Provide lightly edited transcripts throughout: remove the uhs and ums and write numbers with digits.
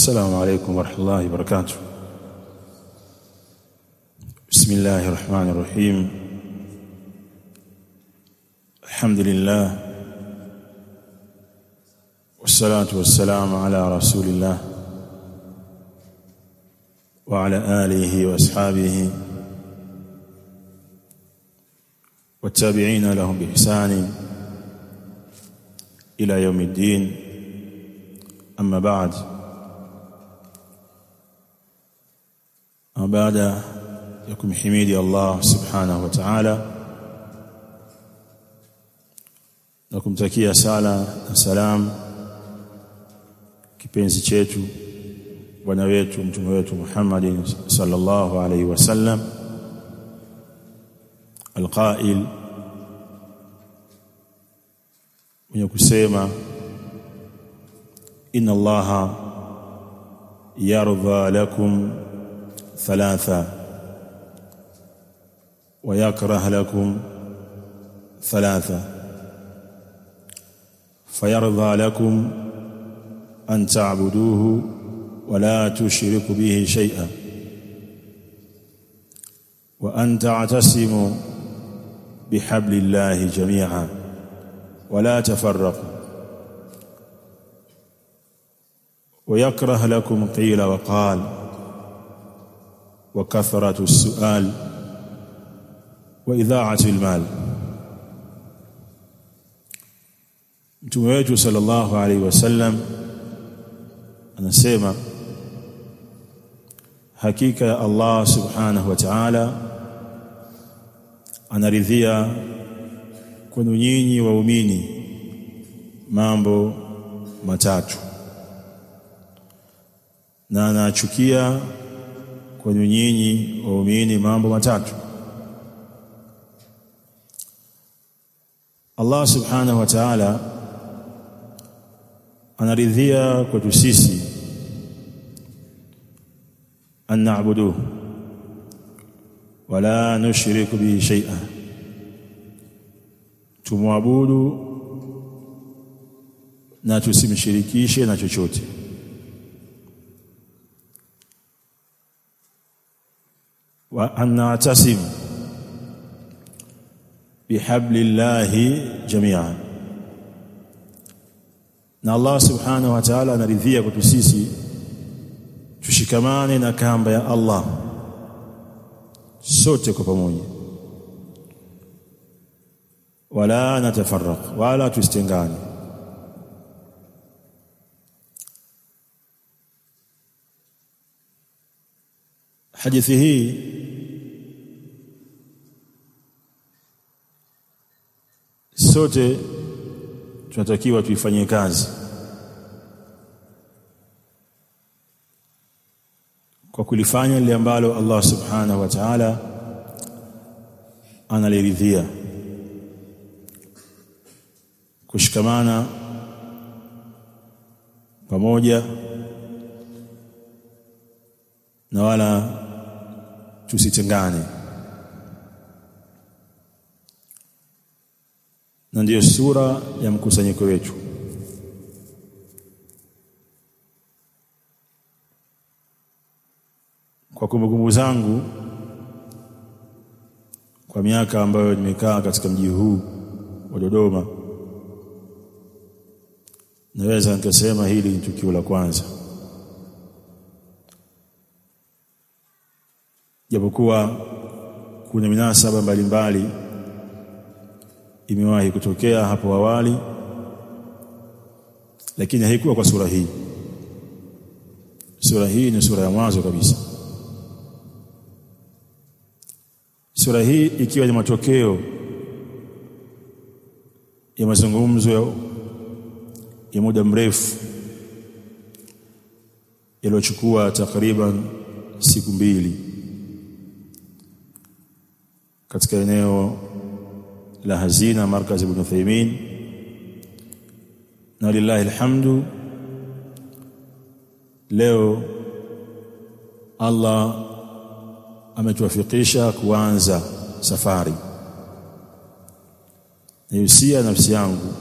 السلام عليكم ورحمة الله وبركاته. بسم الله الرحمن الرحيم. الحمد لله والصلاة والسلام على رسول الله وعلى آله وأصحابه والتابعين لهم بإحسان إلى يوم الدين. أما بعد، baada ya kumhimidi Allah subhanahu wa ta'ala na kumtakia sala na salam kipenzi chetu bwana wetu mtume wetu Muhammadin sallallahu alaihi wasallam alqail, mwenye kusema inna Allaha yarda lakum ثلاثة ويكره لكم ثلاثة فيرضى لكم أن تعبدوه ولا تشركوا به شيئا وأن تعتصموا بحبل الله جميعا ولا تفرقوا ويكره لكم قيل وقال وكثرة السؤال وإذاعة المال. Mtume wetu sallallahu alaihi wasallam anasema, hakika ya Allah subhanahu wa ta'ala anaridhia kwenu nyinyi waumini mambo matatu, na anachukia kwenu nyinyi waumini mambo matatu. Allah subhanahu wa ta'ala anaridhia kwetu sisi an na'budu wala nushriku bihi shay'a, tumwabudu na tusimshirikishe na chochote. Wa an'tasim bihablillahi jami'an, na Allah subhanahu wa ta'ala anaridhia kwetu sisi tushikamane na kamba ya Allah sote kwa pamoja, wala natafarraq, wala tusitengane. Hadithi hii sote tunatakiwa tuifanyie kazi kwa kulifanya lile ambalo Allah subhanahu wa ta'ala analiridhia, kushikamana pamoja na wala tusitengane. Na ndiyo sura ya mkusanyiko wetu. Kwa kumbukumbu zangu, kwa miaka ambayo nimekaa katika mji huu wa Dodoma, naweza nikasema hili ni tukio la kwanza, japokuwa kuna minasaba mbalimbali imewahi kutokea hapo awali, lakini haikuwa kwa sura hii. Sura hii ni sura ya mwanzo kabisa. Sura hii ikiwa ni matokeo ya mazungumzo ya muda mrefu yaliyochukua takriban siku 2 katika eneo la Hazina Markaz Ibn Uthaymeen, na lillahi alhamdu leo Allah ametuwafikisha kuanza safari. Nihusia nafsi yangu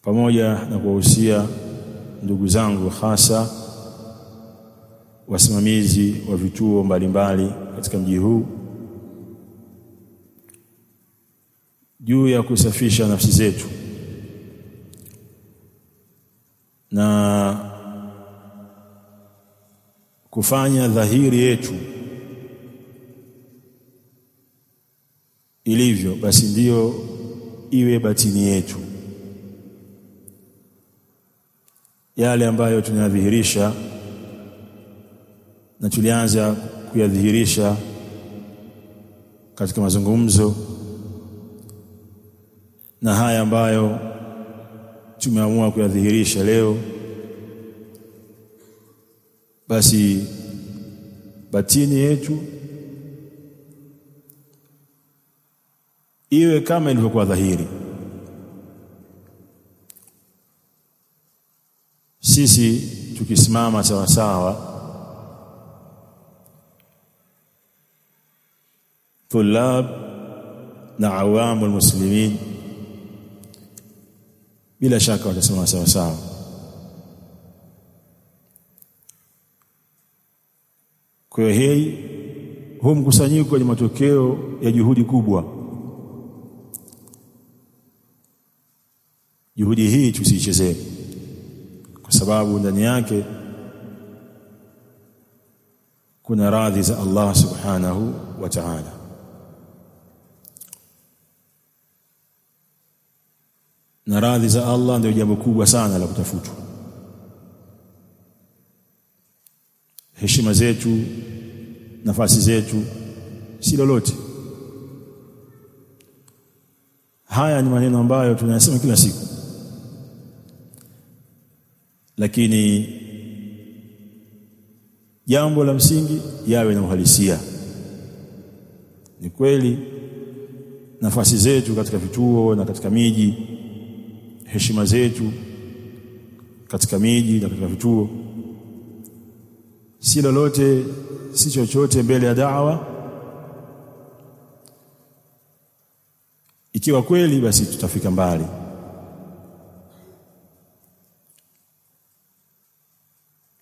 pamoja na kuwahusia ndugu zangu hasa wasimamizi wa vituo mbalimbali katika mji huu juu ya kusafisha nafsi zetu na kufanya dhahiri yetu ilivyo, basi ndiyo iwe batini yetu. Yale ambayo tunayadhihirisha na tulianza kuyadhihirisha katika mazungumzo, na haya ambayo tumeamua kuyadhihirisha leo, basi batini yetu iwe kama ilivyokuwa dhahiri. Sisi tukisimama sawa sawa, tulab na awamul muslimin, bila shaka watasimama sawa sawa. Kwa hiyo huu mkusanyiko ni matokeo ya juhudi kubwa. Juhudi hii tusiichezee, kwa sababu ndani yake kuna radhi za Allah subhanahu wa ta'ala. Na radhi za Allah ndio jambo kubwa sana la kutafutwa. Heshima zetu, nafasi zetu si lolote. Haya ni maneno ambayo tunayasema kila siku, lakini jambo la msingi yawe na uhalisia. Ni kweli nafasi zetu katika vituo na katika miji, heshima zetu katika miji na katika vituo si lolote, si chochote mbele ya da'wa. Ikiwa kweli, basi tutafika mbali.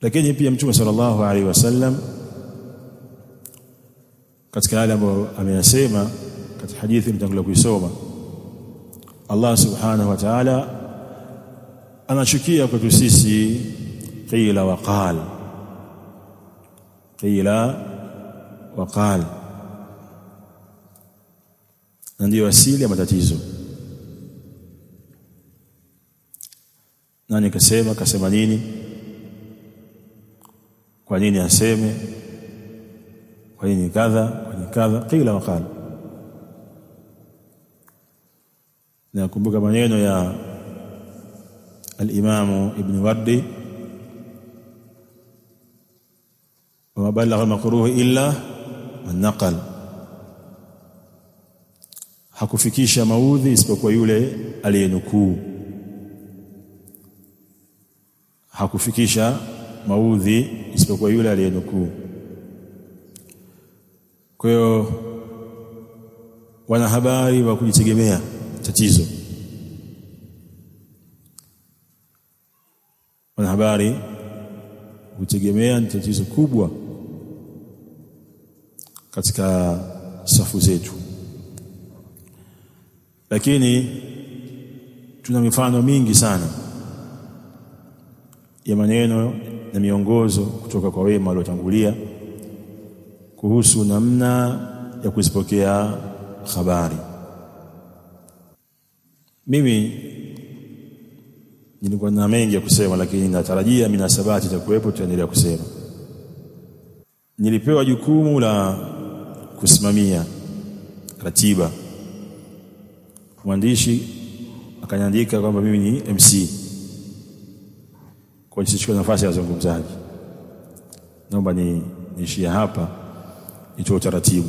Lakini pia Mtume sallallahu alaihi wasallam katika yale ambayo ameyasema katika hadithi mtangulia kuisoma, Allah subhanahu wa ta'ala anachukia kwetu sisi qila wa qal, qila wa qal, na ndio asili ya matatizo. Nani kasema, kasema nini, kwa nini aseme, kwa nini kadha, kwa nini kadha, qila wa qal. Nakumbuka maneno ya al-Imam Ibn Wardi, wa balagha makruh illa man naqal, hakufikisha maudhi isipokuwa yule aliyenukuu. Hakufikisha maudhi isipokuwa yule aliyenukuu. Kwa hiyo wanahabari wa kujitegemea tatizo. Wanahabari kutegemea ni tatizo kubwa katika safu zetu. Lakini tuna mifano mingi sana ya maneno na miongozo kutoka kwa wema waliotangulia kuhusu namna ya kuzipokea habari. Mimi nilikuwa na mengi ya kusema, lakini natarajia minasabati itakuwepo, tutaendelea kusema. Nilipewa jukumu la kusimamia ratiba. Mwandishi akaniandika kwamba mimi ni MC, kwa nisichukue nafasi ya wazungumzaji. Naomba niishie hapa, nitoe taratibu.